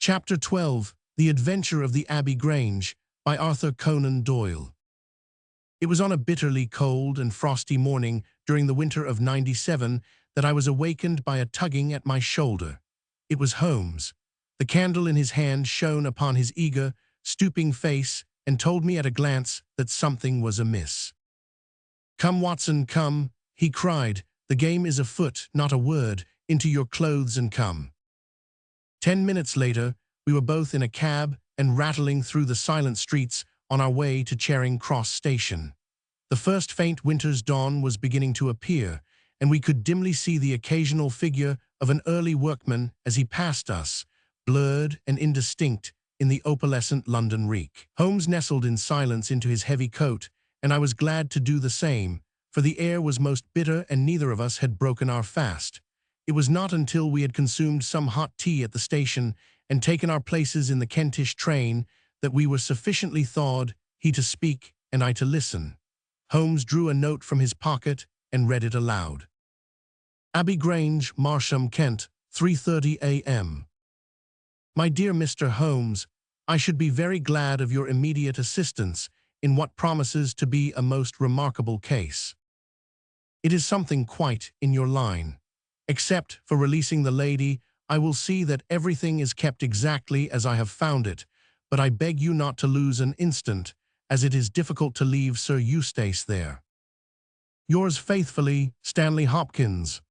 Chapter 12, The Adventure of the Abbey Grange, by Arthur Conan Doyle. It was on a bitterly cold and frosty morning during the winter of '97 that I was awakened by a tugging at my shoulder. It was Holmes. The candle in his hand shone upon his eager, stooping face and told me at a glance that something was amiss. "Come, Watson, come," he cried. "The game is afoot, not a word. Into your clothes and come." 10 minutes later, we were both in a cab and rattling through the silent streets on our way to Charing Cross Station. The first faint winter's dawn was beginning to appear, and we could dimly see the occasional figure of an early workman as he passed us, blurred and indistinct in the opalescent London reek. Holmes nestled in silence into his heavy coat, and I was glad to do the same, for the air was most bitter and neither of us had broken our fast. It was not until we had consumed some hot tea at the station and taken our places in the Kentish train that we were sufficiently thawed, he to speak and I to listen. Holmes drew a note from his pocket and read it aloud. "Abbey Grange, Marsham, Kent, 3:30 a.m. My dear Mr. Holmes, I should be very glad of your immediate assistance in what promises to be a most remarkable case. It is something quite in your line. Except for releasing the lady, I will see that everything is kept exactly as I have found it, but I beg you not to lose an instant, as it is difficult to leave Sir Eustace there. Yours faithfully, Stanley Hopkins."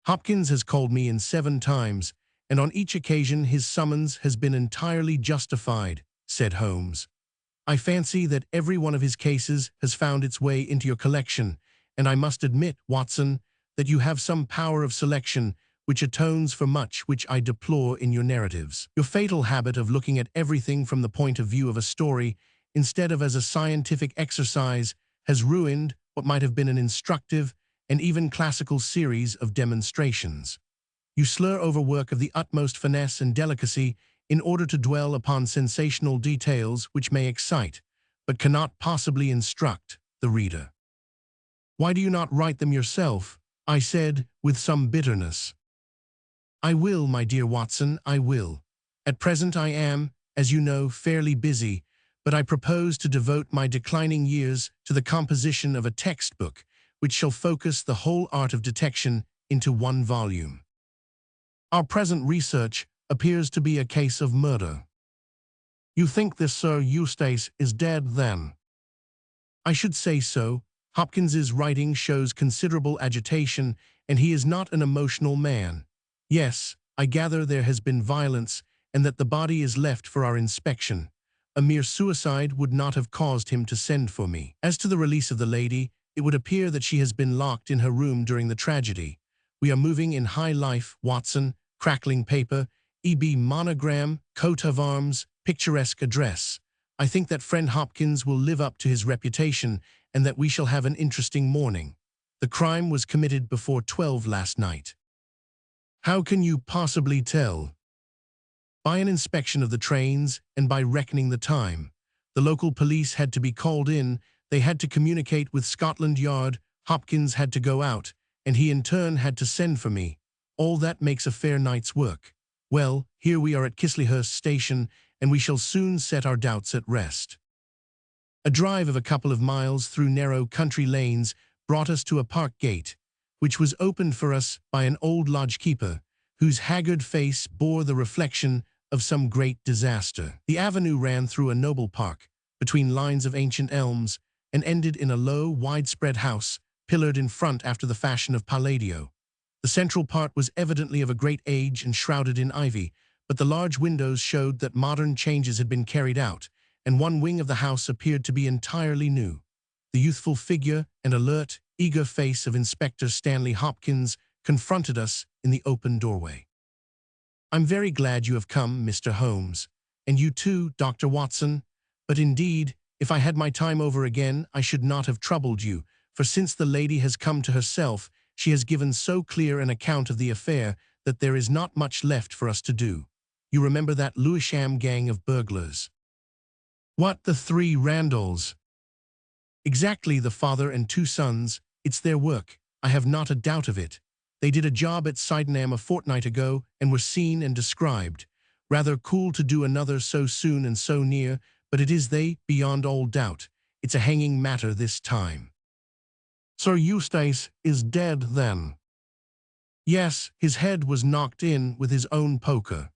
Hopkins has called me in 7 times, and on each occasion his summons has been entirely justified, said Holmes. "I fancy that every one of his cases has found its way into your collection, and I must admit, Watson, that you have some power of selection which atones for much which I deplore in your narratives. Your fatal habit of looking at everything from the point of view of a story instead of as a scientific exercise has ruined what might have been an instructive and even classical series of demonstrations. You slur over work of the utmost finesse and delicacy in order to dwell upon sensational details which may excite, but cannot possibly instruct, the reader. Why do you not write them yourself?" I said, with some bitterness. "I will, my dear Watson, I will. At present I am, as you know, fairly busy, but I propose to devote my declining years to the composition of a textbook which shall focus the whole art of detection into one volume. Our present research appears to be a case of murder." "You think this Sir Eustace is dead, then?" "I should say so. Hopkins's writing shows considerable agitation, and he is not an emotional man. Yes, I gather there has been violence, and that the body is left for our inspection. A mere suicide would not have caused him to send for me. As to the release of the lady, it would appear that she has been locked in her room during the tragedy. We are moving in high life, Watson, crackling paper, EB monogram, coat of arms, picturesque address. I think that friend Hopkins will live up to his reputation and that we shall have an interesting morning. The crime was committed before 12 last night." "How can you possibly tell?" "By an inspection of the trains and by reckoning the time. The local police had to be called in, they had to communicate with Scotland Yard, Hopkins had to go out, and he in turn had to send for me. All that makes a fair night's work. Well, here we are at Chisleyhurst Station, and we shall soon set our doubts at rest." A drive of a couple of miles through narrow country lanes brought us to a park gate, which was opened for us by an old lodge-keeper, whose haggard face bore the reflection of some great disaster. The avenue ran through a noble park, between lines of ancient elms, and ended in a low, widespread house, pillared in front after the fashion of Palladio. The central part was evidently of a great age and shrouded in ivy, but the large windows showed that modern changes had been carried out, and one wing of the house appeared to be entirely new. The youthful figure and alert, eager face of Inspector Stanley Hopkins confronted us in the open doorway. "I'm very glad you have come, Mr. Holmes, and you too, Dr. Watson, but indeed, if I had my time over again, I should not have troubled you, for since the lady has come to herself, she has given so clear an account of the affair that there is not much left for us to do. You remember that Lewisham gang of burglars?" "What, the 3 Randalls?" "Exactly, the father and 2 sons. It's their work, I have not a doubt of it. They did a job at Sydenham a fortnight ago and were seen and described. Rather cool to do another so soon and so near, but it is they, beyond all doubt. It's a hanging matter this time. Sir Eustace is dead, then? Yes, his head was knocked in with his own poker.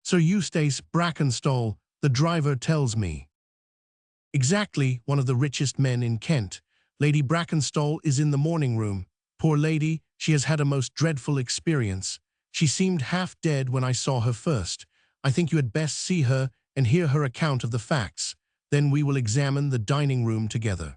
Sir Eustace Brackenstall, the driver tells me. Exactly, one of the richest men in Kent. Lady Brackenstall is in the morning room. Poor lady, she has had a most dreadful experience. She seemed half dead when I saw her first. I think you had best see her and hear her account of the facts. Then we will examine the dining room together.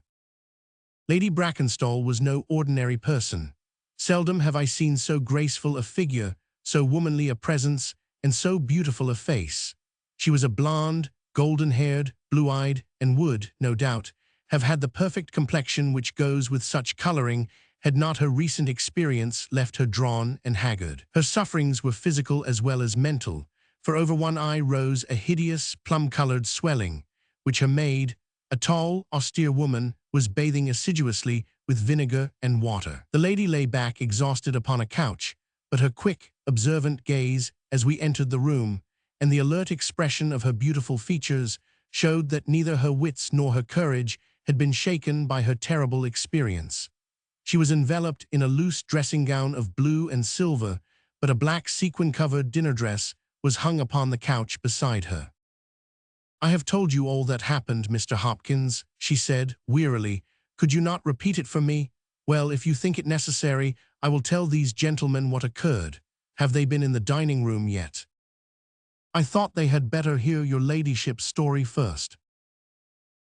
Lady Brackenstall was no ordinary person. Seldom have I seen so graceful a figure, so womanly a presence, and so beautiful a face. She was a blonde, golden-haired, blue-eyed, and would, no doubt, have had the perfect complexion which goes with such coloring had not her recent experience left her drawn and haggard. Her sufferings were physical as well as mental, for over one eye rose a hideous, plum-colored swelling, which her maid, a tall, austere woman, was bathing assiduously with vinegar and water. The lady lay back exhausted upon a couch, but her quick, observant gaze as we entered the room, and the alert expression of her beautiful features, showed that neither her wits nor her courage had been shaken by her terrible experience. She was enveloped in a loose dressing gown of blue and silver, but a black sequin-covered dinner dress was hung upon the couch beside her. "I have told you all that happened, Mr. Hopkins," she said, wearily. "Could you not repeat it for me? Well, if you think it necessary, I will tell these gentlemen what occurred. Have they been in the dining room yet?" "I thought they had better hear your ladyship's story first."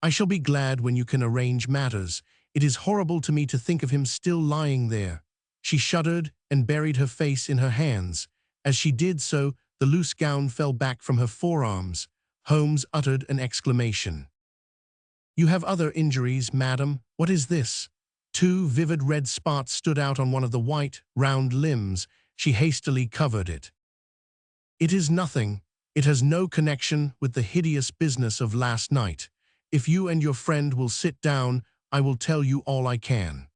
"I shall be glad when you can arrange matters. It is horrible to me to think of him still lying there." She shuddered and buried her face in her hands. As she did so, the loose gown fell back from her forearms. Holmes uttered an exclamation. "You have other injuries, madam. What is this?" Two vivid red spots stood out on one of the white, round limbs. She hastily covered it. "It is nothing. It has no connection with the hideous business of last night. If you and your friend will sit down, I will tell you all I can.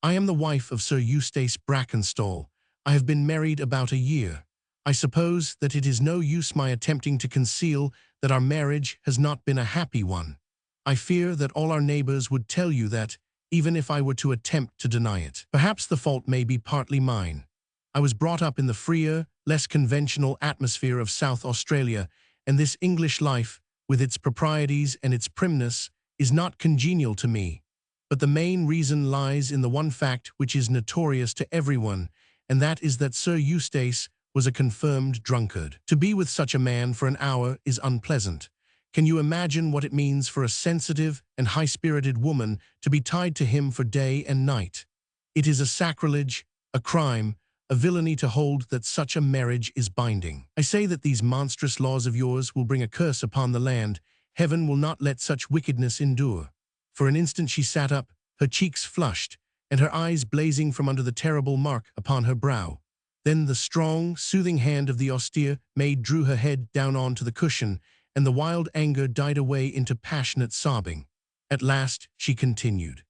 I am the wife of Sir Eustace Brackenstall. I have been married about a year. I suppose that it is no use my attempting to conceal that our marriage has not been a happy one. I fear that all our neighbors would tell you that, even if I were to attempt to deny it. Perhaps the fault may be partly mine. I was brought up in the freer, less conventional atmosphere of South Australia, and this English life, with its proprieties and its primness, is not congenial to me. But the main reason lies in the one fact which is notorious to everyone, and that is that Sir Eustace was a confirmed drunkard. To be with such a man for an hour is unpleasant. Can you imagine what it means for a sensitive and high-spirited woman to be tied to him for day and night? It is a sacrilege, a crime, a villainy to hold that such a marriage is binding. I say that these monstrous laws of yours will bring a curse upon the land. Heaven will not let such wickedness endure." For an instant she sat up, her cheeks flushed, and her eyes blazing from under the terrible mark upon her brow. Then the strong, soothing hand of the austere maid drew her head down onto the cushion, and the wild anger died away into passionate sobbing. At last she continued.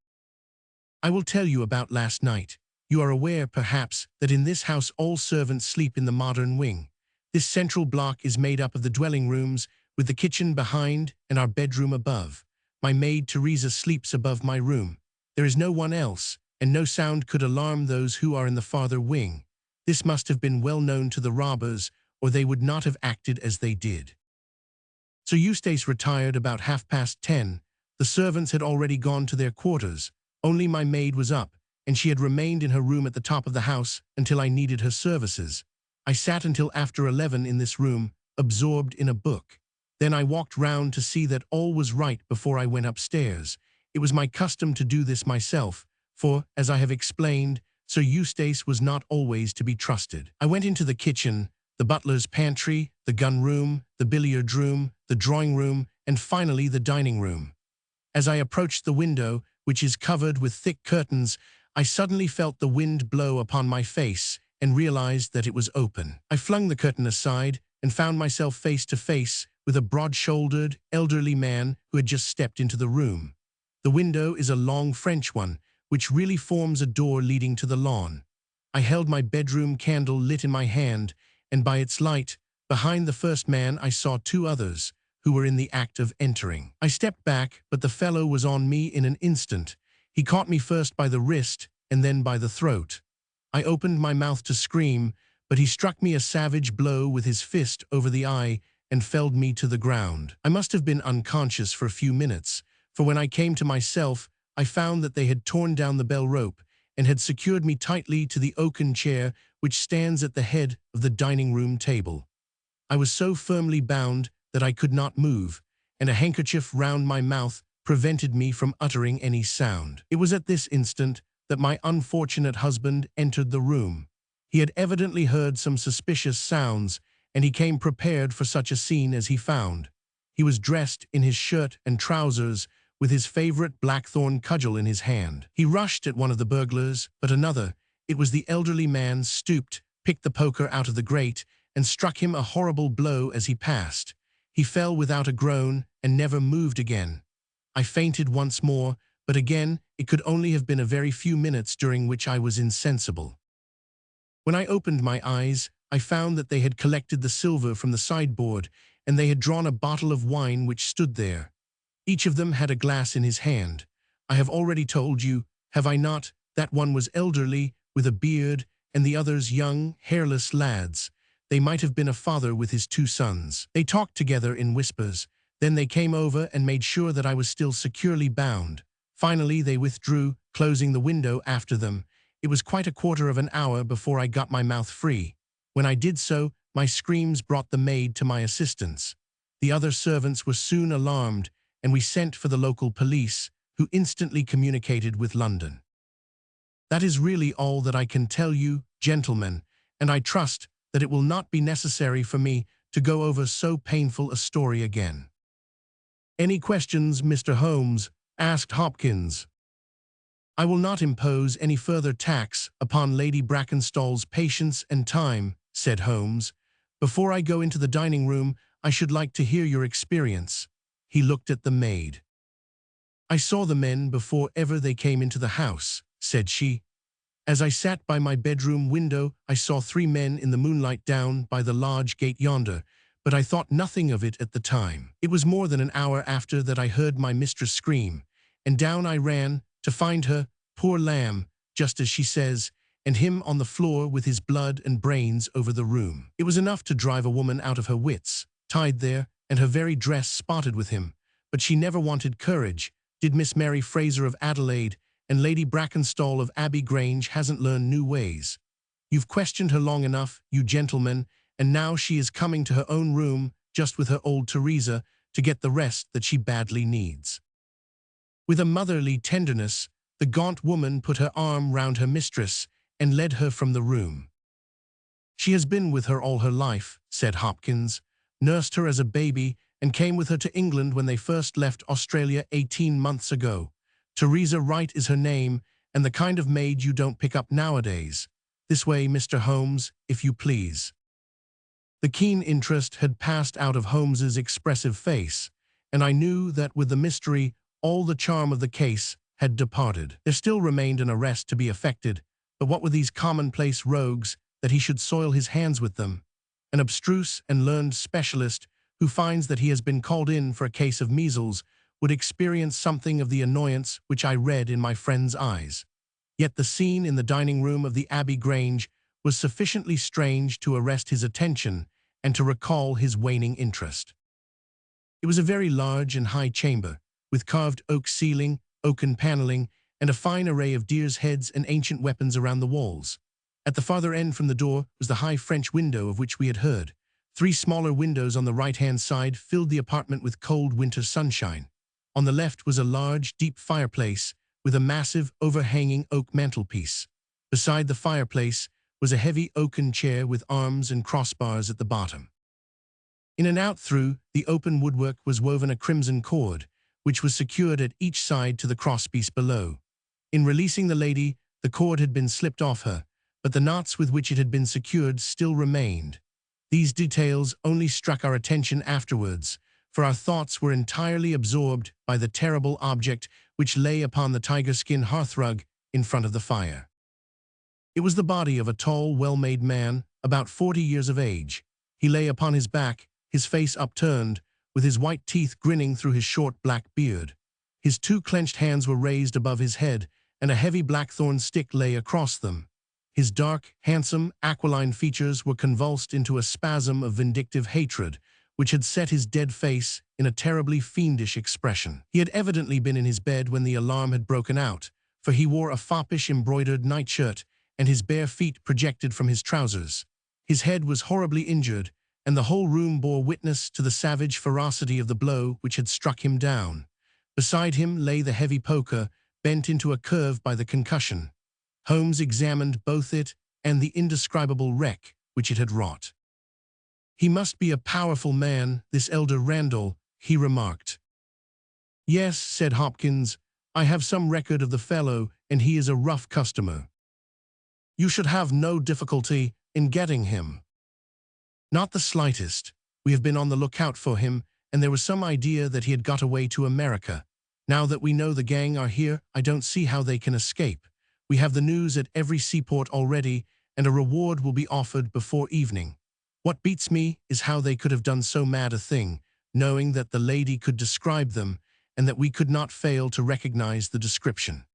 "I will tell you about last night. You are aware, perhaps, that in this house all servants sleep in the modern wing. This central block is made up of the dwelling rooms, with the kitchen behind and our bedroom above. My maid Teresa sleeps above my room. There is no one else, and no sound could alarm those who are in the farther wing. This must have been well known to the robbers, or they would not have acted as they did. Sir Eustace retired about 10:30. The servants had already gone to their quarters. Only my maid was up, and she had remained in her room at the top of the house until I needed her services. I sat until after 11 in this room, absorbed in a book. Then I walked round to see that all was right before I went upstairs. It was my custom to do this myself, for, as I have explained, Sir Eustace was not always to be trusted. I went into the kitchen, the butler's pantry, the gun-room, the billiard-room, the drawing-room, and finally the dining-room. As I approached the window, which is covered with thick curtains, I suddenly felt the wind blow upon my face and realized that it was open. I flung the curtain aside and found myself face to face with a broad-shouldered, elderly man who had just stepped into the room. The window is a long French one, which really forms a door leading to the lawn. I held my bedroom candle lit in my hand, and by its light, Behind the first man I saw two others, who were in the act of entering. I stepped back, but the fellow was on me in an instant. He caught me first by the wrist and then by the throat. I opened my mouth to scream, but he struck me a savage blow with his fist over the eye and felled me to the ground. I must have been unconscious for a few minutes, for when I came to myself, I found that they had torn down the bell rope and had secured me tightly to the oaken chair which stands at the head of the dining room table. I was so firmly bound that I could not move, and a handkerchief round my mouth prevented me from uttering any sound. It was at this instant that my unfortunate husband entered the room. He had evidently heard some suspicious sounds, and he came prepared for such a scene as he found. He was dressed in his shirt and trousers, with his favorite blackthorn cudgel in his hand. He rushed at one of the burglars, but another, it was the elderly man, stooped, picked the poker out of the grate, and struck him a horrible blow as he passed. He fell without a groan and never moved again. I fainted once more, but again it could only have been a very few minutes during which I was insensible. When I opened my eyes, I found that they had collected the silver from the sideboard, and they had drawn a bottle of wine which stood there. Each of them had a glass in his hand. I have already told you, have I not, that one was elderly, with a beard, and the others young, hairless lads. They might have been a father with his two sons. They talked together in whispers. Then they came over and made sure that I was still securely bound. Finally, they withdrew, closing the window after them. It was quite a quarter of an hour before I got my mouth free. When I did so, my screams brought the maid to my assistance. The other servants were soon alarmed, and we sent for the local police, who instantly communicated with London. That is really all that I can tell you, gentlemen, and I trust that it will not be necessary for me to go over so painful a story again. "Any questions, Mr. Holmes?" asked Hopkins. "I will not impose any further tax upon Lady Brackenstall's patience and time," said Holmes. "Before I go into the dining room, I should like to hear your experience." He looked at the maid. "I saw the men before ever they came into the house," said she. "As I sat by my bedroom window, I saw three men in the moonlight down by the large gate yonder, but I thought nothing of it at the time. It was more than an hour after that I heard my mistress scream, and down I ran to find her, poor lamb, just as she says, and him on the floor with his blood and brains over the room. It was enough to drive a woman out of her wits, tied there, and her very dress spotted with him, but she never wanted courage, did Miss Mary Fraser of Adelaide, and Lady Brackenstall of Abbey Grange hasn't learned new ways. You've questioned her long enough, you gentlemen, and now she is coming to her own room, just with her old Teresa, to get the rest that she badly needs." With a motherly tenderness, the gaunt woman put her arm round her mistress and led her from the room. "She has been with her all her life," said Hopkins, "nursed her as a baby, and came with her to England when they first left Australia 18 months ago. Teresa Wright is her name, and the kind of maid you don't pick up nowadays. This way, Mr. Holmes, if you please." The keen interest had passed out of Holmes's expressive face, and I knew that with the mystery, all the charm of the case had departed. There still remained an arrest to be effected, but what were these commonplace rogues that he should soil his hands with them? An abstruse and learned specialist who finds that he has been called in for a case of measles would experience something of the annoyance which I read in my friend's eyes. Yet the scene in the dining room of the Abbey Grange was sufficiently strange to arrest his attention and to recall his waning interest. It was a very large and high chamber, with carved oak ceiling, oaken paneling, and a fine array of deer's heads and ancient weapons around the walls. At the farther end from the door was the high French window of which we had heard. Three smaller windows on the right-hand side filled the apartment with cold winter sunshine. On the left was a large, deep fireplace with a massive, overhanging oak mantelpiece. Beside the fireplace was a heavy oaken chair with arms and crossbars at the bottom. In and out through the open woodwork was woven a crimson cord, which was secured at each side to the crosspiece below. In releasing the lady, the cord had been slipped off her, but the knots with which it had been secured still remained. These details only struck our attention afterwards, for our thoughts were entirely absorbed by the terrible object which lay upon the tiger-skin hearthrug in front of the fire. It was the body of a tall, well-made man, about 40 years of age. He lay upon his back, his face upturned, with his white teeth grinning through his short black beard. His two clenched hands were raised above his head, and a heavy blackthorn stick lay across them. His dark, handsome, aquiline features were convulsed into a spasm of vindictive hatred, which had set his dead face in a terribly fiendish expression. He had evidently been in his bed when the alarm had broken out, for he wore a foppish embroidered nightshirt, and his bare feet projected from his trousers. His head was horribly injured, and the whole room bore witness to the savage ferocity of the blow which had struck him down. Beside him lay the heavy poker, bent into a curve by the concussion. Holmes examined both it and the indescribable wreck which it had wrought. "He must be a powerful man, this elder Randall," he remarked. "Yes," said Hopkins, "I have some record of the fellow, and he is a rough customer. You should have no difficulty in getting him." "Not the slightest. We have been on the lookout for him, and there was some idea that he had got away to America. Now that we know the gang are here, I don't see how they can escape. We have the news at every seaport already, and a reward will be offered before evening. What beats me is how they could have done so mad a thing, knowing that the lady could describe them, and that we could not fail to recognize the description."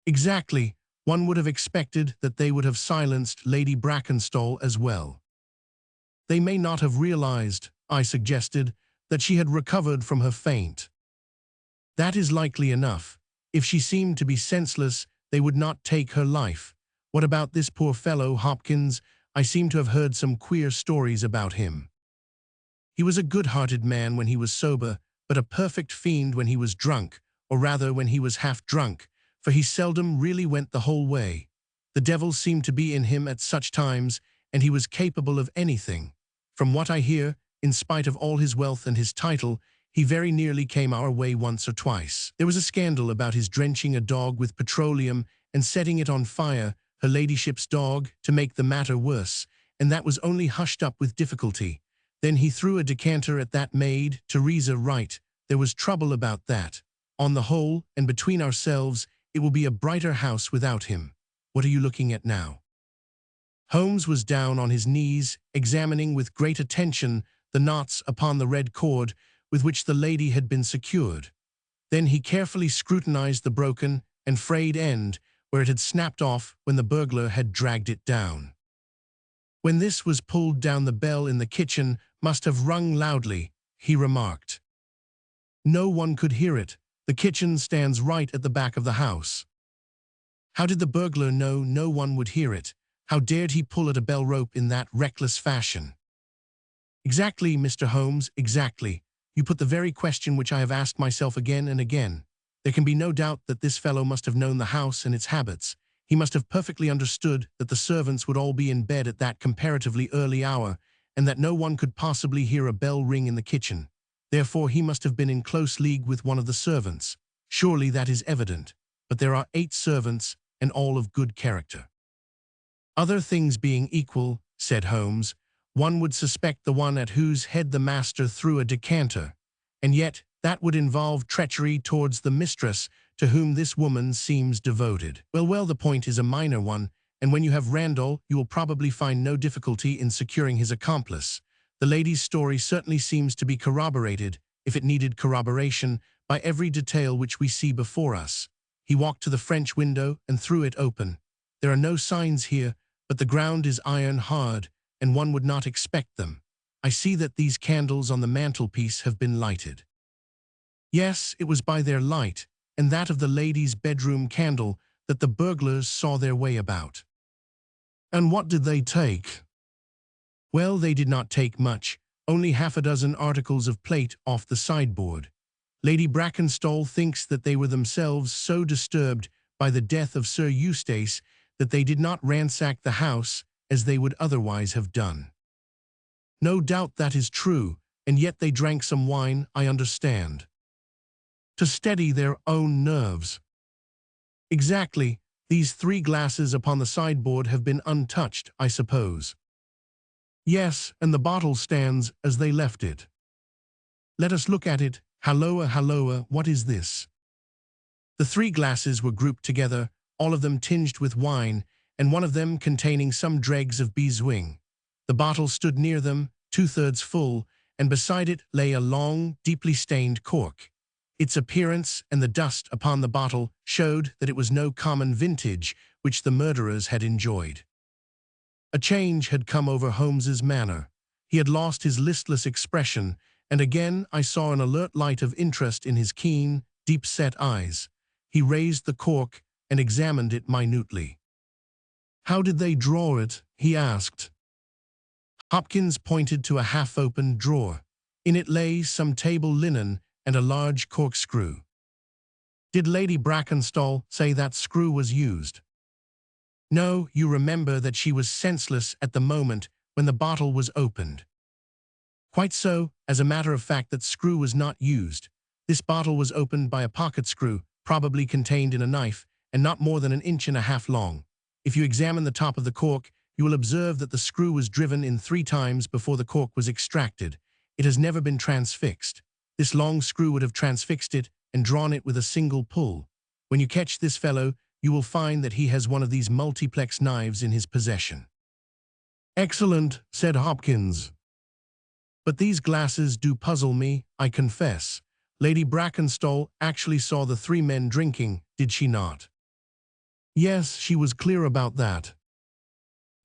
"Exactly. One would have expected that they would have silenced Lady Brackenstall as well." "They may not have realized," I suggested, "that she had recovered from her faint." "That is likely enough. If she seemed to be senseless, they would not take her life. What about this poor fellow, Hopkins? I seem to have heard some queer stories about him." "He was a good-hearted man when he was sober, but a perfect fiend when he was drunk, or rather when he was half drunk, for he seldom really went the whole way. The devil seemed to be in him at such times, and he was capable of anything. From what I hear, in spite of all his wealth and his title, he very nearly came our way once or twice. There was a scandal about his drenching a dog with petroleum and setting it on fire, her ladyship's dog, to make the matter worse, and that was only hushed up with difficulty. Then he threw a decanter at that maid, Teresa Wright. There was trouble about that. On the whole, and between ourselves, it will be a brighter house without him. What are you looking at now?" Holmes was down on his knees, examining with great attention the knots upon the red cord with which the lady had been secured. Then he carefully scrutinized the broken and frayed end where it had snapped off when the burglar had dragged it down. "When this was pulled down, the bell in the kitchen must have rung loudly," he remarked. "No one could hear it. The kitchen stands right at the back of the house." "How did the burglar know no one would hear it? How dared he pull at a bell rope in that reckless fashion?" "Exactly, Mr. Holmes, exactly. You put the very question which I have asked myself again and again. There can be no doubt that this fellow must have known the house and its habits. He must have perfectly understood that the servants would all be in bed at that comparatively early hour, and that no one could possibly hear a bell ring in the kitchen. Therefore he must have been in close league with one of the servants. Surely that is evident. But there are 8 servants, and all of good character." "Other things being equal," said Holmes, "one would suspect the one at whose head the master threw a decanter. And yet that would involve treachery towards the mistress to whom this woman seems devoted." Well, the point is a minor one, and when you have Randall, you will probably find no difficulty in securing his accomplice. The lady's story certainly seems to be corroborated, if it needed corroboration, by every detail which we see before us. He walked to the French window and threw it open. There are no signs here, but the ground is iron hard, and one would not expect them. I see that these candles on the mantelpiece have been lighted." Yes, it was by their light, and that of the lady's bedroom candle, that the burglars saw their way about. "And what did they take?" "Well, they did not take much, only half a dozen articles of plate off the sideboard. Lady Brackenstall thinks that they were themselves so disturbed by the death of Sir Eustace that they did not ransack the house as they would otherwise have done." "No doubt that is true, and yet they drank some wine, I understand." "To steady their own nerves." "Exactly. These 3 glasses upon the sideboard have been untouched, I suppose." "Yes, and the bottle stands as they left it." "Let us look at it. Halloa, halloa, what is this?" The 3 glasses were grouped together, all of them tinged with wine, and one of them containing some dregs of beeswing. The bottle stood near them, two-thirds full, and beside it lay a long, deeply stained cork. Its appearance and the dust upon the bottle showed that it was no common vintage which the murderers had enjoyed. A change had come over Holmes's manner. He had lost his listless expression, and again I saw an alert light of interest in his keen, deep-set eyes. He raised the cork and examined it minutely. "How did they draw it?" he asked. Hopkins pointed to a half-opened drawer. In it lay some table linen and a large corkscrew. "Did Lady Brackenstall say that screw was used?" "No, you remember that she was senseless at the moment when the bottle was opened." "Quite so. As a matter of fact, that screw was not used. This bottle was opened by a pocket screw, probably contained in a knife, and not more than 1.5 inches long. If you examine the top of the cork, you will observe that the screw was driven in 3 times before the cork was extracted. It has never been transfixed. This long screw would have transfixed it and drawn it with a single pull. When you catch this fellow, you will find that he has one of these multiplex knives in his possession." "Excellent," said Hopkins. "But these glasses do puzzle me, I confess. Lady Brackenstall actually saw the 3 men drinking, did she not?" "Yes, she was clear about that."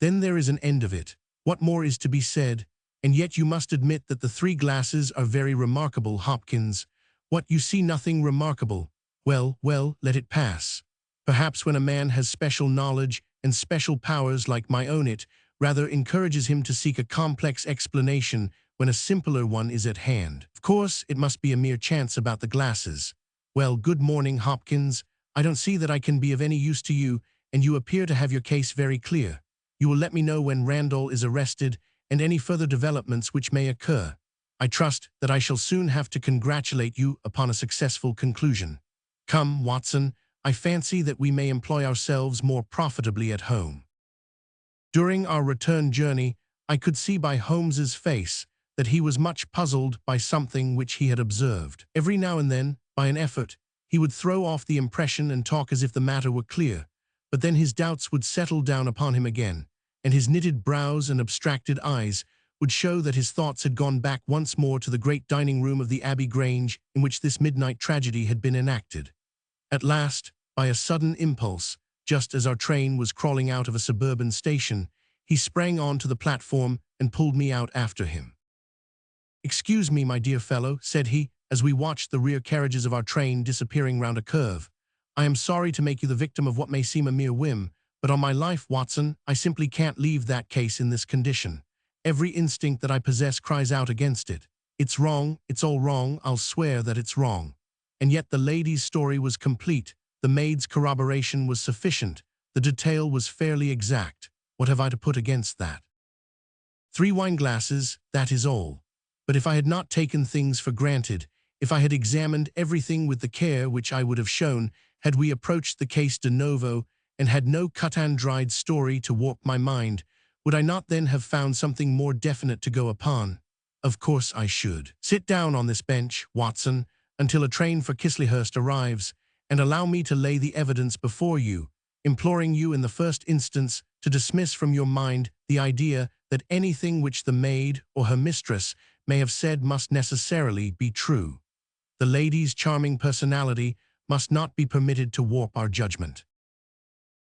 "Then there is an end of it. What more is to be said? And yet you must admit that the 3 glasses are very remarkable, Hopkins. What, you see nothing remarkable? Well, let it pass. Perhaps when a man has special knowledge and special powers like my own, it rather encourages him to seek a complex explanation when a simpler one is at hand. Of course, it must be a mere chance about the glasses. Well, good morning, Hopkins. I don't see that I can be of any use to you, and you appear to have your case very clear. You will let me know when Randall is arrested and any further developments which may occur. I trust that I shall soon have to congratulate you upon a successful conclusion. Come, Watson, I fancy that we may employ ourselves more profitably at home." During our return journey, I could see by Holmes's face that he was much puzzled by something which he had observed. Every now and then, by an effort, he would throw off the impression and talk as if the matter were clear, but then his doubts would settle down upon him again, and his knitted brows and abstracted eyes would show that his thoughts had gone back once more to the great dining room of the Abbey Grange in which this midnight tragedy had been enacted. At last, by a sudden impulse, just as our train was crawling out of a suburban station, he sprang on to the platform and pulled me out after him. "Excuse me, my dear fellow," said he, as we watched the rear carriages of our train disappearing round a curve. "I am sorry to make you the victim of what may seem a mere whim, but on my life, Watson, I simply can't leave that case in this condition. Every instinct that I possess cries out against it. It's wrong, it's all wrong, I'll swear that it's wrong. And yet the lady's story was complete, the maid's corroboration was sufficient, the detail was fairly exact. What have I to put against that? 3 wine glasses, that is all. But if I had not taken things for granted, if I had examined everything with the care which I would have shown, had we approached the case de novo, and had no cut-and-dried story to warp my mind, would I not then have found something more definite to go upon? Of course I should. Sit down on this bench, Watson, until a train for Chislehurst arrives, and allow me to lay the evidence before you, imploring you in the first instance to dismiss from your mind the idea that anything which the maid or her mistress may have said must necessarily be true. The lady's charming personality must not be permitted to warp our judgment.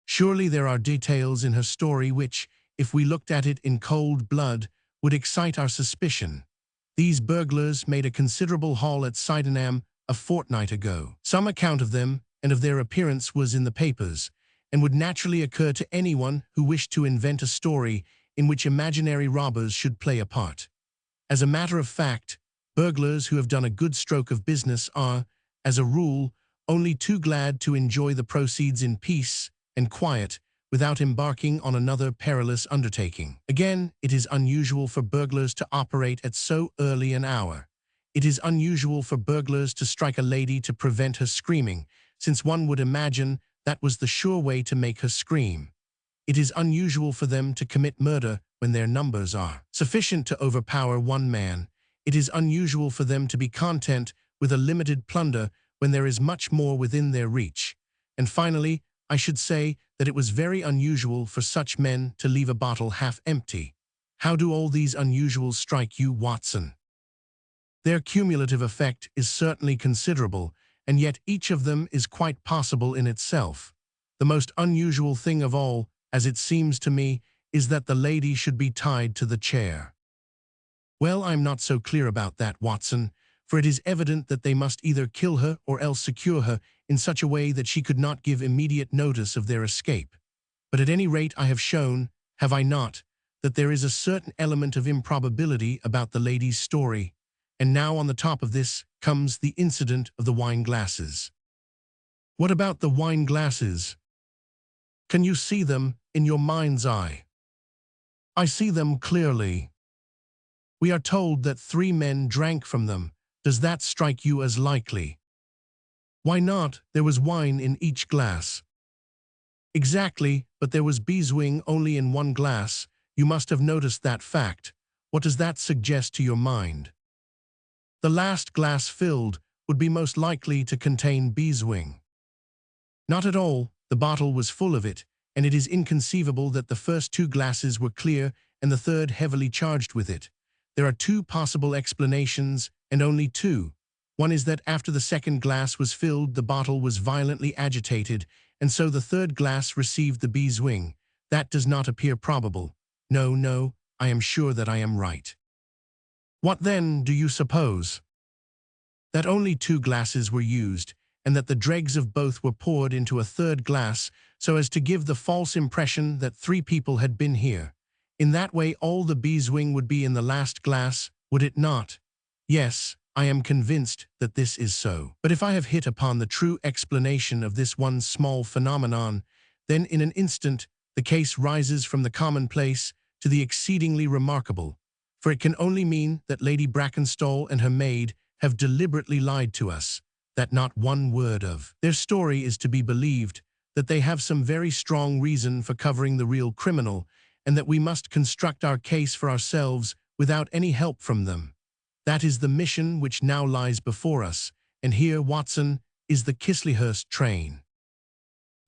Surely there are details in her story which, if we looked at it in cold blood, would excite our suspicion. These burglars made a considerable haul at Sydenham a fortnight ago. Some account of them and of their appearance was in the papers, and would naturally occur to anyone who wished to invent a story in which imaginary robbers should play a part. As a matter of fact, burglars who have done a good stroke of business are, as a rule, only too glad to enjoy the proceeds in peace and quiet without embarking on another perilous undertaking. Again, it is unusual for burglars to operate at so early an hour. It is unusual for burglars to strike a lady to prevent her screaming, since one would imagine that was the sure way to make her scream. It is unusual for them to commit murder when their numbers are sufficient to overpower one man. It is unusual for them to be content with a limited plunder when there is much more within their reach. And finally, I should say that it was very unusual for such men to leave a bottle half empty. How do all these unusuals strike you, Watson? Their cumulative effect is certainly considerable, and yet each of them is quite possible in itself. The most unusual thing of all, as it seems to me, is that the lady should be tied to the chair. Well, I'm not so clear about that, Watson, for it is evident that they must either kill her or else secure her in such a way that she could not give immediate notice of their escape. But at any rate I have shown, have I not, that there is a certain element of improbability about the lady's story, and now on the top of this comes the incident of the wine glasses. What about the wine glasses? Can you see them in your mind's eye? I see them clearly. We are told that 3 men drank from them. Does that strike you as likely? Why not? There was wine in each glass. Exactly, but there was beeswing only in 1 glass. You must have noticed that fact. What does that suggest to your mind? The last glass filled would be most likely to contain beeswing. Not at all. The bottle was full of it, and it is inconceivable that the first 2 glasses were clear and the third heavily charged with it. There are 2 possible explanations, and only 2. One is that after the second glass was filled, the bottle was violently agitated, and so the third glass received the beeswing. That does not appear probable. No, I am sure that I am right. What then do you suppose? That only 2 glasses were used, and that the dregs of both were poured into a third glass so as to give the false impression that 3 people had been here. In that way all the beeswing would be in the last glass, would it not? Yes, I am convinced that this is so. But if I have hit upon the true explanation of this one small phenomenon, then in an instant the case rises from the commonplace to the exceedingly remarkable, for it can only mean that Lady Brackenstall and her maid have deliberately lied to us, that not one word of their story is to be believed, that they have some very strong reason for covering the real criminal, and that we must construct our case for ourselves without any help from them. That is the mission which now lies before us, and here, Watson, is the Chisleyhurst train.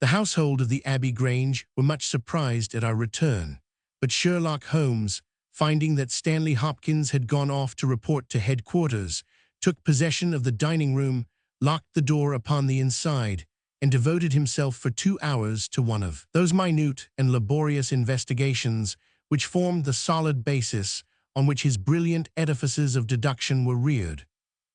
The household of the Abbey Grange were much surprised at our return, but Sherlock Holmes, finding that Stanley Hopkins had gone off to report to headquarters, took possession of the dining room, locked the door upon the inside, and devoted himself for 2 hours to one of those minute and laborious investigations which formed the solid basis on which his brilliant edifices of deduction were reared.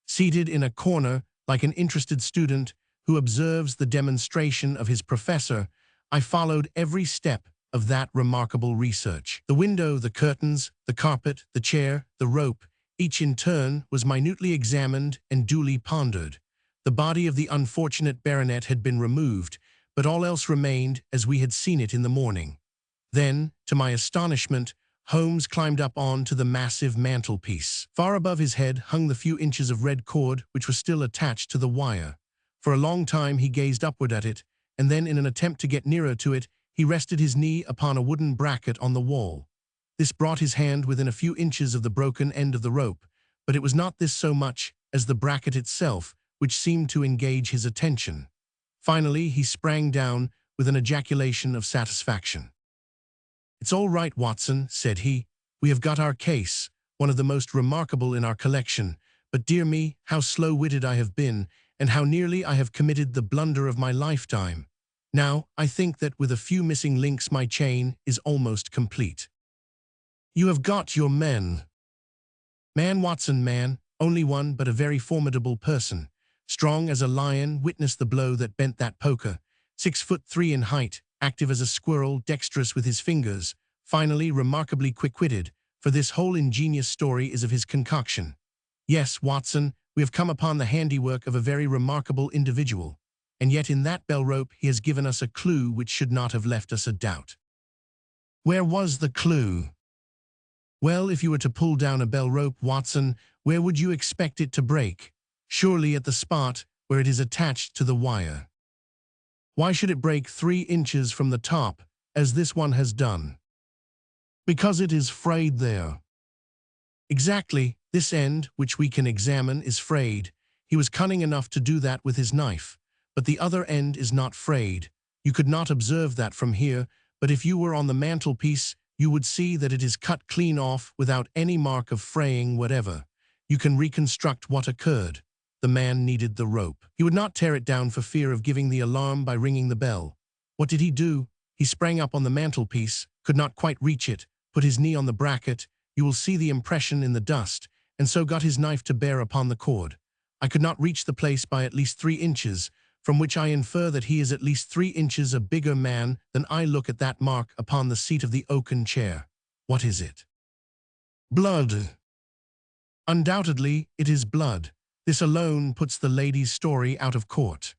Seated in a corner like an interested student who observes the demonstration of his professor, I followed every step of that remarkable research. The window, the curtains, the carpet, the chair, the rope, each in turn was minutely examined and duly pondered. The body of the unfortunate baronet had been removed, but all else remained as we had seen it in the morning. Then, to my astonishment, Holmes climbed up on to the massive mantelpiece. Far above his head hung the few inches of red cord which was still attached to the wire. For a long time he gazed upward at it, and then in an attempt to get nearer to it, he rested his knee upon a wooden bracket on the wall. This brought his hand within a few inches of the broken end of the rope, but it was not this so much as the bracket itself which seemed to engage his attention. Finally, he sprang down with an ejaculation of satisfaction. "It's all right, Watson," said he. "We have got our case, one of the most remarkable in our collection, but dear me, how slow-witted I have been, and how nearly I have committed the blunder of my lifetime. Now, I think that with a few missing links my chain is almost complete." "You have got your men." "Man, Watson, man, only one, but a very formidable person. Strong as a lion, witness the blow that bent that poker. 6'3" in height, active as a squirrel, dexterous with his fingers, finally remarkably quick-witted, for this whole ingenious story is of his concoction. Yes, Watson, we have come upon the handiwork of a very remarkable individual, and yet in that bell-rope he has given us a clue which should not have left us a doubt." "Where was the clue?" "Well, if you were to pull down a bell-rope, Watson, where would you expect it to break? Surely at the spot where it is attached to the wire. Why should it break 3 inches from the top, as this one has done?" "Because it is frayed there." "Exactly. This end, which we can examine, is frayed. He was cunning enough to do that with his knife. But the other end is not frayed. You could not observe that from here, but if you were on the mantelpiece, you would see that it is cut clean off without any mark of fraying whatever. You can reconstruct what occurred. The man needed the rope. He would not tear it down for fear of giving the alarm by ringing the bell. What did he do? He sprang up on the mantelpiece, could not quite reach it, put his knee on the bracket, you will see the impression in the dust, and so got his knife to bear upon the cord. I could not reach the place by at least 3 inches, from which I infer that he is at least 3 inches a bigger man than I. Look at that mark upon the seat of the oaken chair. What is it? Blood. Undoubtedly, it is blood. This alone puts the lady's story out of court.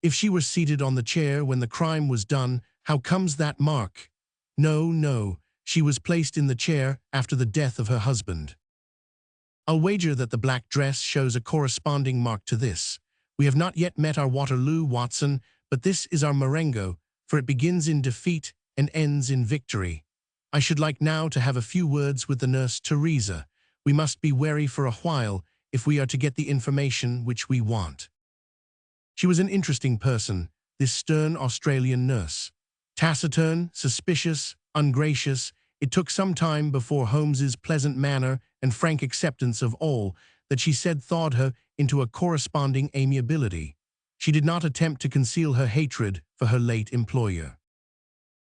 If she were seated on the chair when the crime was done, how comes that mark? No, she was placed in the chair after the death of her husband. I'll wager that the black dress shows a corresponding mark to this. We have not yet met our Waterloo, Watson, but this is our Marengo, for it begins in defeat and ends in victory. I should like now to have a few words with the nurse Teresa. We must be wary for a while if we are to get the information which we want. She was an interesting person, this stern Australian nurse. Taciturn, suspicious, ungracious, it took some time before Holmes's pleasant manner and frank acceptance of all that she said thawed her into a corresponding amiability. She did not attempt to conceal her hatred for her late employer.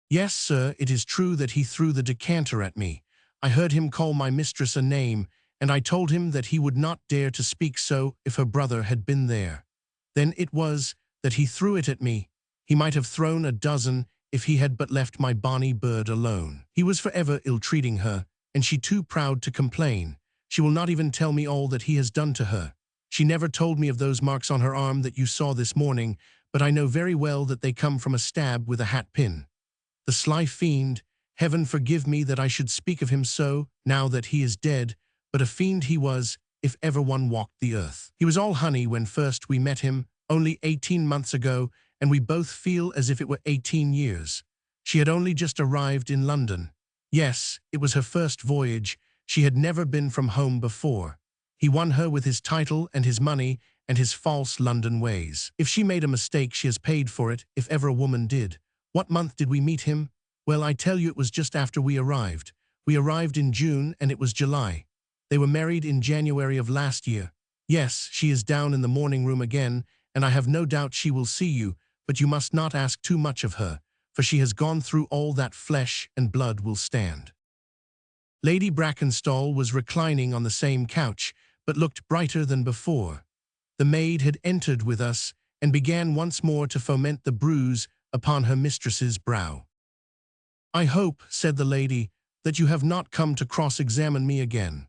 Yes, sir, it is true that he threw the decanter at me. I heard him call my mistress a name, and I told him that he would not dare to speak so if her brother had been there. Then it was that he threw it at me. He might have thrown a dozen if he had but left my bonny bird alone. He was forever ill-treating her, and she too proud to complain. She will not even tell me all that he has done to her. She never told me of those marks on her arm that you saw this morning, but I know very well that they come from a stab with a hat pin. The sly fiend, heaven forgive me that I should speak of him so, now that he is dead, but a fiend he was, if ever one walked the earth. He was all honey when first we met him, only 18 months ago, and we both feel as if it were 18 years. She had only just arrived in London. Yes, it was her first voyage. She had never been from home before. He won her with his title and his money and his false London ways. If she made a mistake, she has paid for it, if ever a woman did. What month did we meet him? Well, I tell you, it was just after we arrived. We arrived in June, and it was July. They were married in January of last year. Yes, she is down in the morning room again, and I have no doubt she will see you, but you must not ask too much of her, for she has gone through all that flesh and blood will stand. Lady Brackenstall was reclining on the same couch, but looked brighter than before. The maid had entered with us, and began once more to foment the bruise upon her mistress's brow. "I hope," said the lady, "that you have not come to cross-examine me again."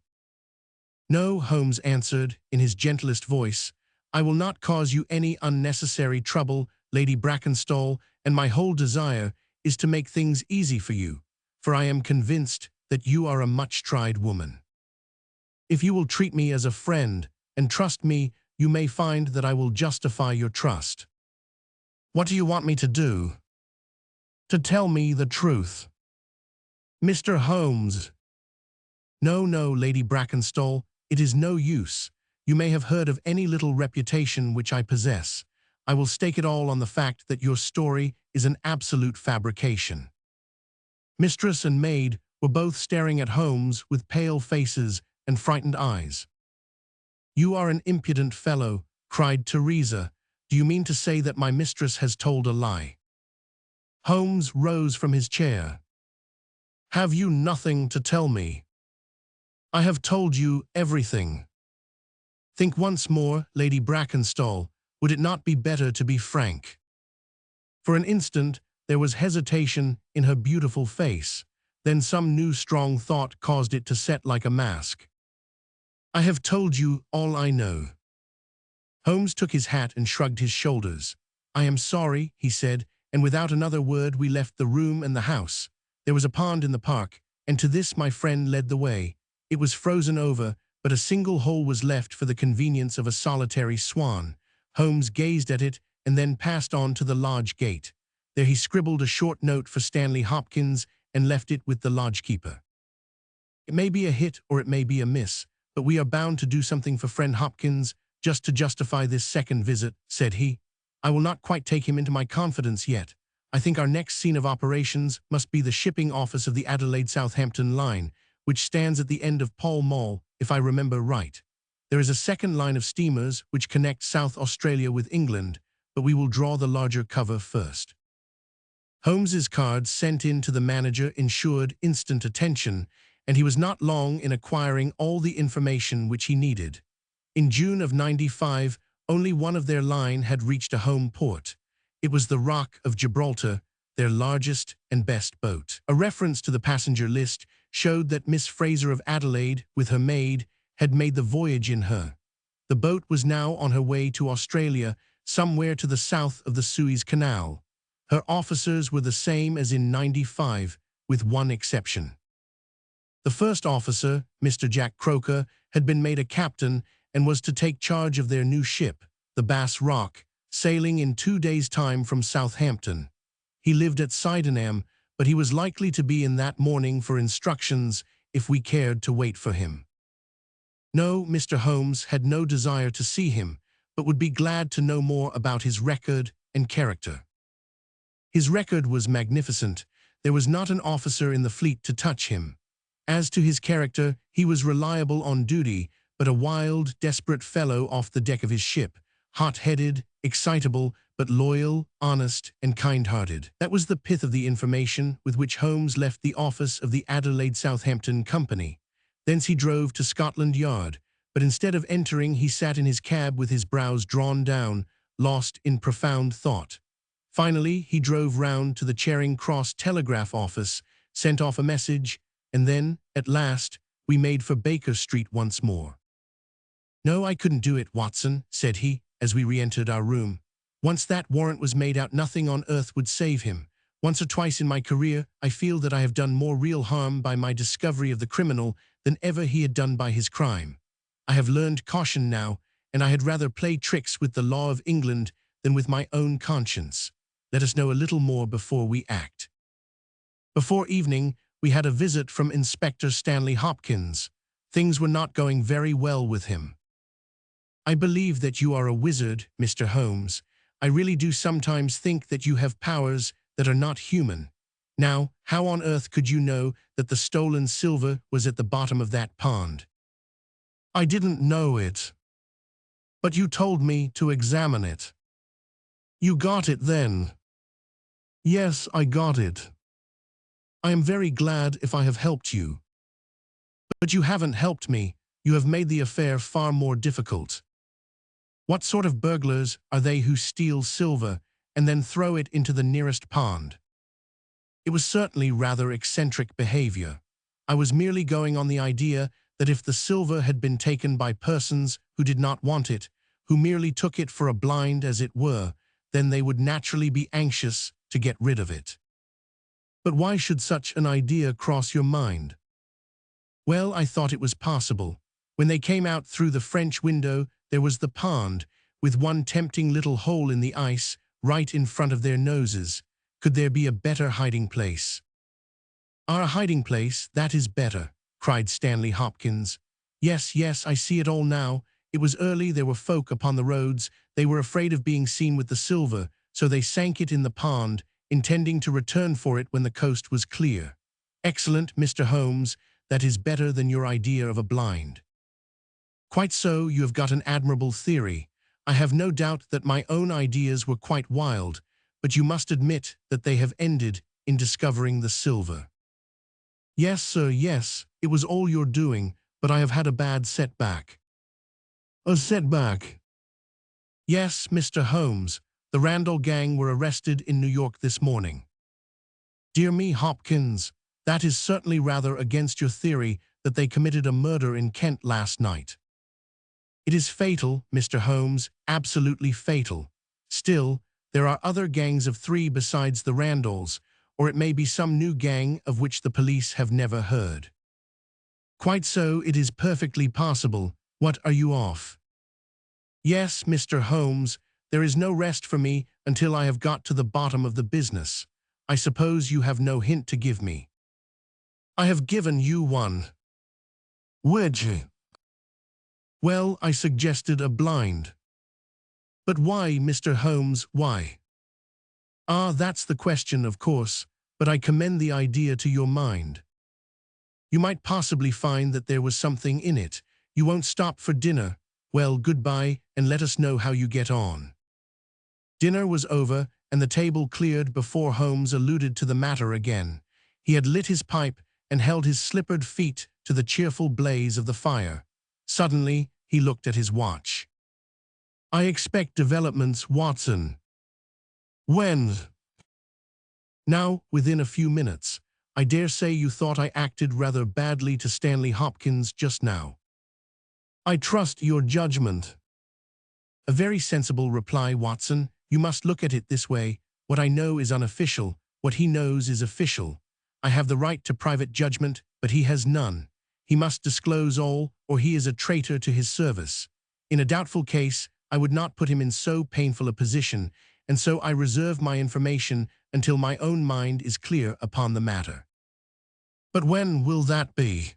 "No," Holmes answered, in his gentlest voice. "I will not cause you any unnecessary trouble, Lady Brackenstall, and my whole desire is to make things easy for you, for I am convinced that you are a much-tried woman. If you will treat me as a friend and trust me, you may find that I will justify your trust." "What do you want me to do?" "To tell me the truth." "Mr. Holmes." No, Lady Brackenstall, it is no use. You may have heard of any little reputation which I possess. I will stake it all on the fact that your story is an absolute fabrication." Mistress and maid were both staring at Holmes with pale faces and frightened eyes. "You are an impudent fellow," cried Teresa. "Do you mean to say that my mistress has told a lie?" Holmes rose from his chair. "Have you nothing to tell me?" "I have told you everything." "Think once more, Lady Brackenstall. Would it not be better to be frank?" For an instant, there was hesitation in her beautiful face. Then some new strong thought caused it to set like a mask. "I have told you all I know." Holmes took his hat and shrugged his shoulders. "I am sorry," he said, and without another word we left the room and the house. There was a pond in the park, and to this my friend led the way. It was frozen over, but a single hole was left for the convenience of a solitary swan. Holmes gazed at it and then passed on to the lodge gate. There he scribbled a short note for Stanley Hopkins and left it with the lodgekeeper. "It may be a hit or it may be a miss, but we are bound to do something for friend Hopkins just to justify this second visit," said he. "I will not quite take him into my confidence yet. I think our next scene of operations must be the shipping office of the Adelaide-Southampton line, which stands at the end of Pall Mall, if I remember right. There is a second line of steamers which connect South Australia with England, but we will draw the larger cover first. Holmes's card sent in to the manager ensured instant attention, and he was not long in acquiring all the information which he needed. In June of '95, only one of their line had reached a home port. It was the Rock of Gibraltar, their largest and best boat. A reference to the passenger list showed that Miss Fraser of Adelaide, with her maid, had made the voyage in her. The boat was now on her way to Australia, somewhere to the south of the Suez Canal. Her officers were the same as in '95, with one exception. The first officer, Mr. Jack Croker, had been made a captain and was to take charge of their new ship, the Bass Rock, sailing in 2 days' time from Southampton. He lived at Sydenham, but he was likely to be in that morning for instructions if we cared to wait for him. No, Mr. Holmes had no desire to see him, but would be glad to know more about his record and character. His record was magnificent. There was not an officer in the fleet to touch him. As to his character, he was reliable on duty, but a wild, desperate fellow off the deck of his ship, hot-headed, excitable, but loyal, honest, and kind-hearted. That was the pith of the information with which Holmes left the office of the Adelaide-Southampton Company. Thence he drove to Scotland Yard, but instead of entering, he sat in his cab with his brows drawn down, lost in profound thought. Finally, he drove round to the Charing Cross telegraph office, sent off a message, and then, at last, we made for Baker Street once more. "No, I couldn't do it, Watson," said he, as we re-entered our room. "Once that warrant was made out, nothing on earth would save him. Once or twice in my career, I feel that I have done more real harm by my discovery of the criminal than ever he had done by his crime. I have learned caution now, and I had rather play tricks with the law of England than with my own conscience. Let us know a little more before we act." Before evening, we had a visit from Inspector Stanley Hopkins. Things were not going very well with him. "I believe that you are a wizard, Mr. Holmes. I really do sometimes think that you have powers that are not human. Now, how on earth could you know that the stolen silver was at the bottom of that pond?" "I didn't know it. But you told me to examine it." "You got it then?" "Yes, I got it." "I am very glad if I have helped you." "But you haven't helped me. You have made the affair far more difficult. What sort of burglars are they who steal silver and then throw it into the nearest pond?" It was certainly rather eccentric behavior. I was merely going on the idea that if the silver had been taken by persons who did not want it, who merely took it for a blind as it were, then they would naturally be anxious to get rid of it. "But why should such an idea cross your mind?" "Well, I thought it was possible. When they came out through the French window, there was the pond, with one tempting little hole in the ice right in front of their noses. Could there be a better hiding place?" "Our hiding place, that is better," cried Stanley Hopkins. "Yes, yes, I see it all now. It was early, there were folk upon the roads, they were afraid of being seen with the silver, so they sank it in the pond, intending to return for it when the coast was clear. Excellent, Mr. Holmes, that is better than your idea of a blind." "Quite so, you have got an admirable theory. I have no doubt that my own ideas were quite wild, but you must admit that they have ended in discovering the silver." "Yes, sir, yes, it was all your doing, but I have had a bad setback." "A setback?" "Yes, Mr. Holmes, the Randall gang were arrested in New York this morning." "Dear me, Hopkins, that is certainly rather against your theory that they committed a murder in Kent last night." "It is fatal, Mr. Holmes, absolutely fatal. Still, there are other gangs of 3 besides the Randalls, or it may be some new gang of which the police have never heard." "Quite so, it is perfectly possible. What, are you off?" "Yes, Mr. Holmes, there is no rest for me until I have got to the bottom of the business. I suppose you have no hint to give me." "I have given you one." "Which?" "Well, I suggested a blind." "But why, Mr. Holmes, why?" Ah, that's the question, of course, but I commend the idea to your mind. You might possibly find that there was something in it. You won't stop for dinner. Well, goodbye, and let us know how you get on. Dinner was over, and the table cleared before Holmes alluded to the matter again. He had lit his pipe and held his slippered feet to the cheerful blaze of the fire. Suddenly, he looked at his watch. I expect developments, Watson. When? Now, within a few minutes. I dare say you thought I acted rather badly to Stanley Hopkins just now. I trust your judgment. A very sensible reply, Watson. You must look at it this way. What I know is unofficial. What he knows is official. I have the right to private judgment, but he has none. He must disclose all, or he is a traitor to his service. In a doubtful case, I would not put him in so painful a position, and so I reserve my information until my own mind is clear upon the matter. But when will that be?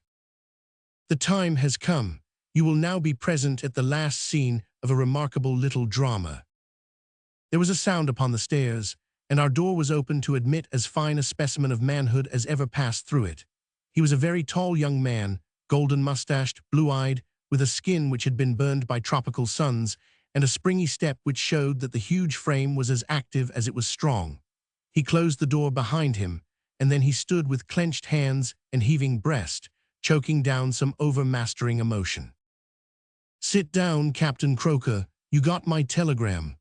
The time has come. You will now be present at the last scene of a remarkable little drama. There was a sound upon the stairs, and our door was opened to admit as fine a specimen of manhood as ever passed through it. He was a very tall young man, golden-mustached, blue-eyed, with a skin which had been burned by tropical suns, and a springy step which showed that the huge frame was as active as it was strong. He closed the door behind him, and then he stood with clenched hands and heaving breast, choking down some overmastering emotion. Sit down, Captain Croker. You got my telegram.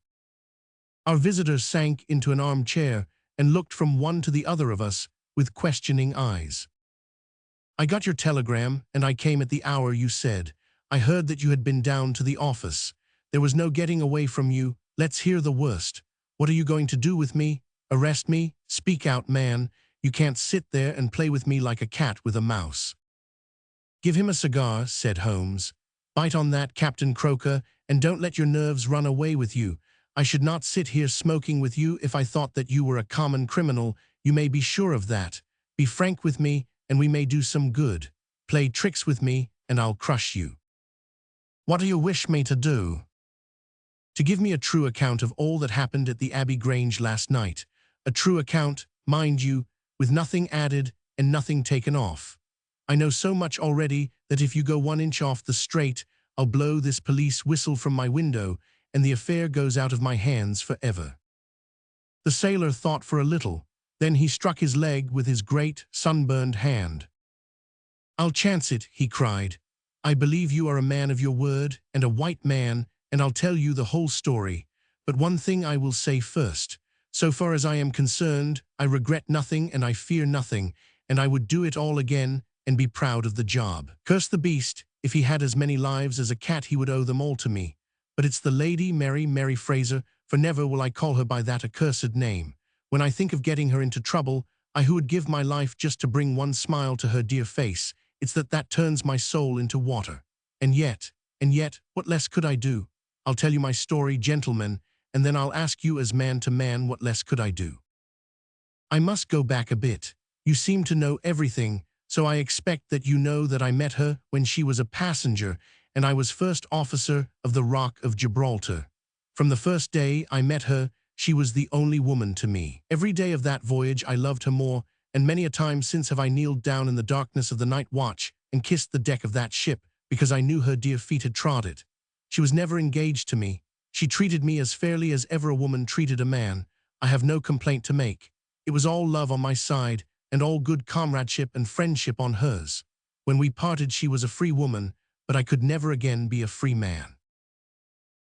Our visitor sank into an armchair and looked from one to the other of us with questioning eyes. I got your telegram, and I came at the hour you said. I heard that you had been down to the office. There was no getting away from you. Let's hear the worst. What are you going to do with me? Arrest me? Speak out, man. You can't sit there and play with me like a cat with a mouse. Give him a cigar, said Holmes. Bite on that, Captain Croker, and don't let your nerves run away with you. I should not sit here smoking with you if I thought that you were a common criminal. You may be sure of that. Be frank with me, and we may do some good. Play tricks with me, and I'll crush you. What do you wish me to do? To give me a true account of all that happened at the Abbey Grange last night. A true account, mind you, with nothing added and nothing taken off. I know so much already that if you go 1 inch off the straight, I'll blow this police whistle from my window, and the affair goes out of my hands forever. The sailor thought for a little. Then he struck his leg with his great, sunburned hand. I'll chance it, he cried. I believe you are a man of your word, and a white man, and I'll tell you the whole story. But one thing I will say first. So far as I am concerned, I regret nothing and I fear nothing, and I would do it all again and be proud of the job. Curse the beast. If he had as many lives as a cat, he would owe them all to me. But it's the Lady Mary Fraser, for never will I call her by that accursed name. When I think of getting her into trouble, I who would give my life just to bring one smile to her dear face, it's that turns my soul into water. And yet, what less could I do? I'll tell you my story, gentlemen, and then I'll ask you as man to man what less could I do. I must go back a bit. You seem to know everything, so I expect that you know that I met her when she was a passenger, and I was first officer of the Rock of Gibraltar. From the first day I met her, she was the only woman to me. Every day of that voyage I loved her more, and many a time since have I kneeled down in the darkness of the night watch and kissed the deck of that ship, because I knew her dear feet had trod it. She was never engaged to me. She treated me as fairly as ever a woman treated a man. I have no complaint to make. It was all love on my side, and all good comradeship and friendship on hers. When we parted she was a free woman, but I could never again be a free man.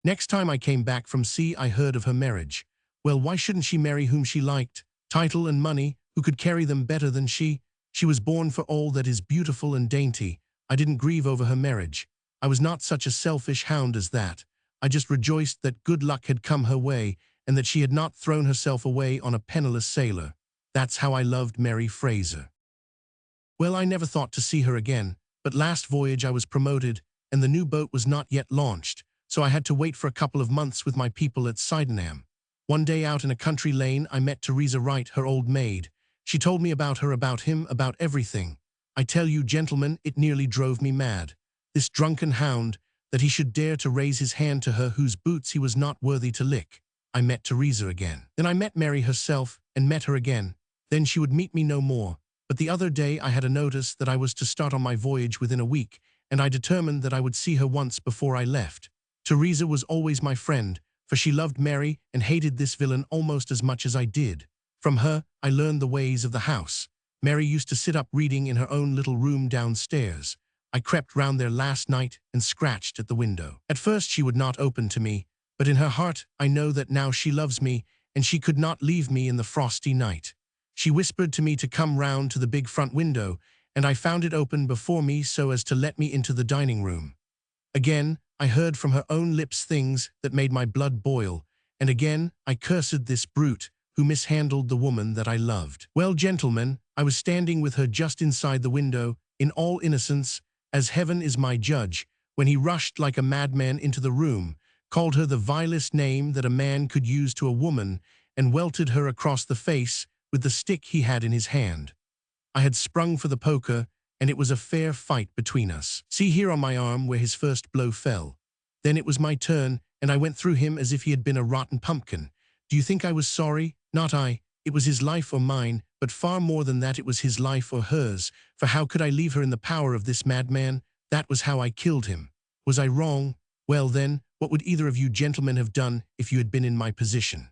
Next time I came back from sea I heard of her marriage. Well, why shouldn't she marry whom she liked? Title and money, who could carry them better than she? She was born for all that is beautiful and dainty. I didn't grieve over her marriage. I was not such a selfish hound as that. I just rejoiced that good luck had come her way, and that she had not thrown herself away on a penniless sailor. That's how I loved Mary Fraser. Well, I never thought to see her again, but last voyage I was promoted, and the new boat was not yet launched, so I had to wait for a couple of months with my people at Sydenham. One day out in a country lane I met Teresa Wright, her old maid. She told me about her, about him, about everything. I tell you, gentlemen, it nearly drove me mad. This drunken hound, that he should dare to raise his hand to her whose boots he was not worthy to lick. I met Teresa again. Then I met Mary herself and met her again. Then she would meet me no more. But the other day I had a notice that I was to start on my voyage within a week, and I determined that I would see her once before I left. Teresa was always my friend, for she loved Mary and hated this villain almost as much as I did. From her, I learned the ways of the house. Mary used to sit up reading in her own little room downstairs. I crept round there last night and scratched at the window. At first she would not open to me, but in her heart I know that now she loves me, and she could not leave me in the frosty night. She whispered to me to come round to the big front window, and I found it open before me so as to let me into the dining room. Again, I heard from her own lips things that made my blood boil, and again I cursed this brute who mishandled the woman that I loved. Well, gentlemen, I was standing with her just inside the window, in all innocence, as heaven is my judge, when he rushed like a madman into the room, called her the vilest name that a man could use to a woman, and welted her across the face with the stick he had in his hand. I had sprung for the poker, and it was a fair fight between us. See here on my arm where his first blow fell. Then it was my turn, and I went through him as if he had been a rotten pumpkin. Do you think I was sorry? Not I. It was his life or mine, but far more than that it was his life or hers, for how could I leave her in the power of this madman? That was how I killed him. Was I wrong? Well then, what would either of you gentlemen have done if you had been in my position?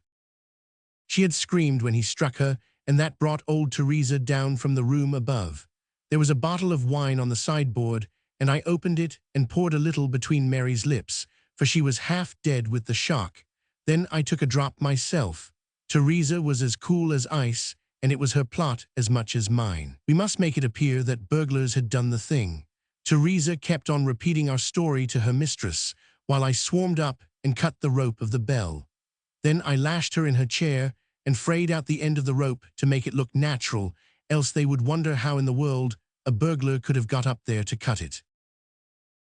She had screamed when he struck her, and that brought old Teresa down from the room above. There was a bottle of wine on the sideboard, and I opened it and poured a little between Mary's lips, for she was half dead with the shock. Then I took a drop myself. Teresa was as cool as ice, and it was her plot as much as mine. We must make it appear that burglars had done the thing. Teresa kept on repeating our story to her mistress, while I swarmed up and cut the rope of the bell. Then I lashed her in her chair and frayed out the end of the rope to make it look natural, else they would wonder how in the world a burglar could have got up there to cut it.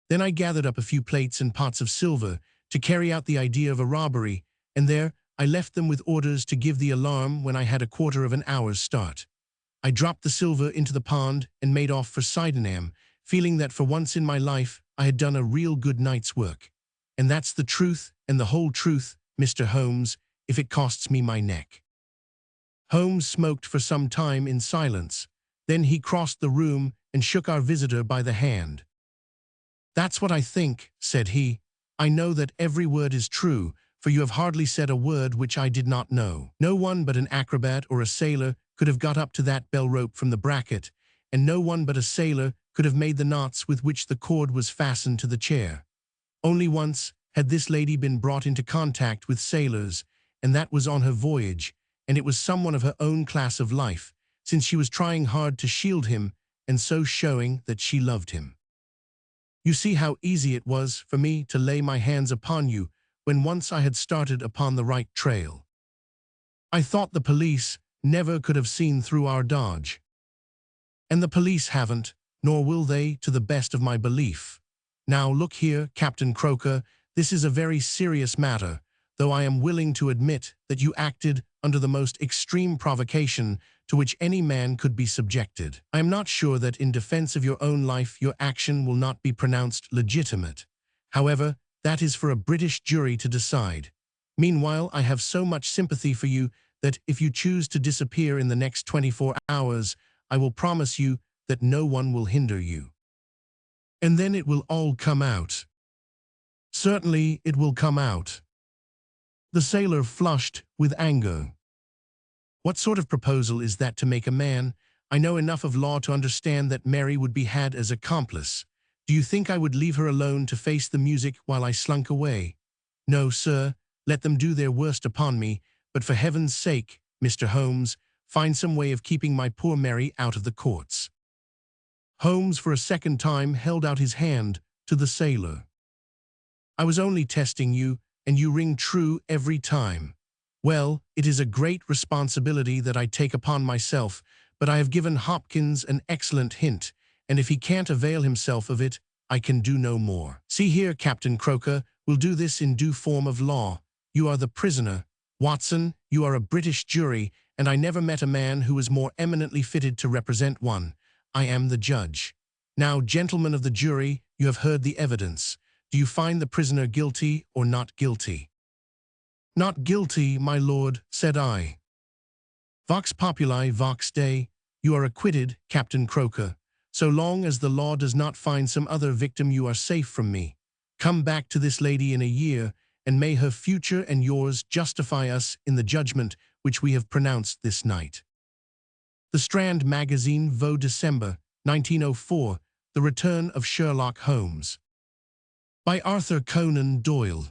Then I gathered up a few plates and pots of silver to carry out the idea of a robbery, and there I left them with orders to give the alarm when I had a quarter of an hour's start. I dropped the silver into the pond and made off for Sydenham, feeling that for once in my life I had done a real good night's work. And that's the truth and the whole truth, Mr. Holmes, if it costs me my neck. Holmes smoked for some time in silence. Then he crossed the room and shook our visitor by the hand. "That's what I think," said he. "I know that every word is true, for you have hardly said a word which I did not know. No one but an acrobat or a sailor could have got up to that bell rope from the bracket, and no one but a sailor could have made the knots with which the cord was fastened to the chair. Only once had this lady been brought into contact with sailors, and that was on her voyage, and it was someone of her own class of life, since she was trying hard to shield him and so showing that she loved him. You see how easy it was for me to lay my hands upon you when once I had started upon the right trail. I thought the police never could have seen through our dodge. And the police haven't, nor will they, to the best of my belief. Now look here, Captain Croker, this is a very serious matter, though I am willing to admit that you acted under the most extreme provocation to which any man could be subjected. I am not sure that in defense of your own life your action will not be pronounced legitimate. However, that is for a British jury to decide. Meanwhile, I have so much sympathy for you that if you choose to disappear in the next 24 hours, I will promise you that no one will hinder you. And then it will all come out. Certainly it will come out." The sailor flushed with anger. "What sort of proposal is that to make a man? I know enough of law to understand that Mary would be had as accomplice. Do you think I would leave her alone to face the music while I slunk away? No, sir, let them do their worst upon me, but for heaven's sake, Mr. Holmes, find some way of keeping my poor Mary out of the courts." Holmes for a second time held out his hand to the sailor. "I was only testing you, and you ring true every time. Well, it is a great responsibility that I take upon myself, but I have given Hopkins an excellent hint, and if he can't avail himself of it, I can do no more. See here, Captain Croker, we'll do this in due form of law. You are the prisoner. Watson, you are a British jury, and I never met a man who was more eminently fitted to represent one. I am the judge. Now, gentlemen of the jury, you have heard the evidence. Do you find the prisoner guilty or not guilty?" Not guilty, my lord, said I. Vox populi, vox Dei, you are acquitted, Captain Croker. So long as the law does not find some other victim, you are safe from me. Come back to this lady in a year, and may her future and yours justify us in the judgment which we have pronounced this night. The Strand Magazine, Vaux, December, 1904, The Return of Sherlock Holmes. By Arthur Conan Doyle.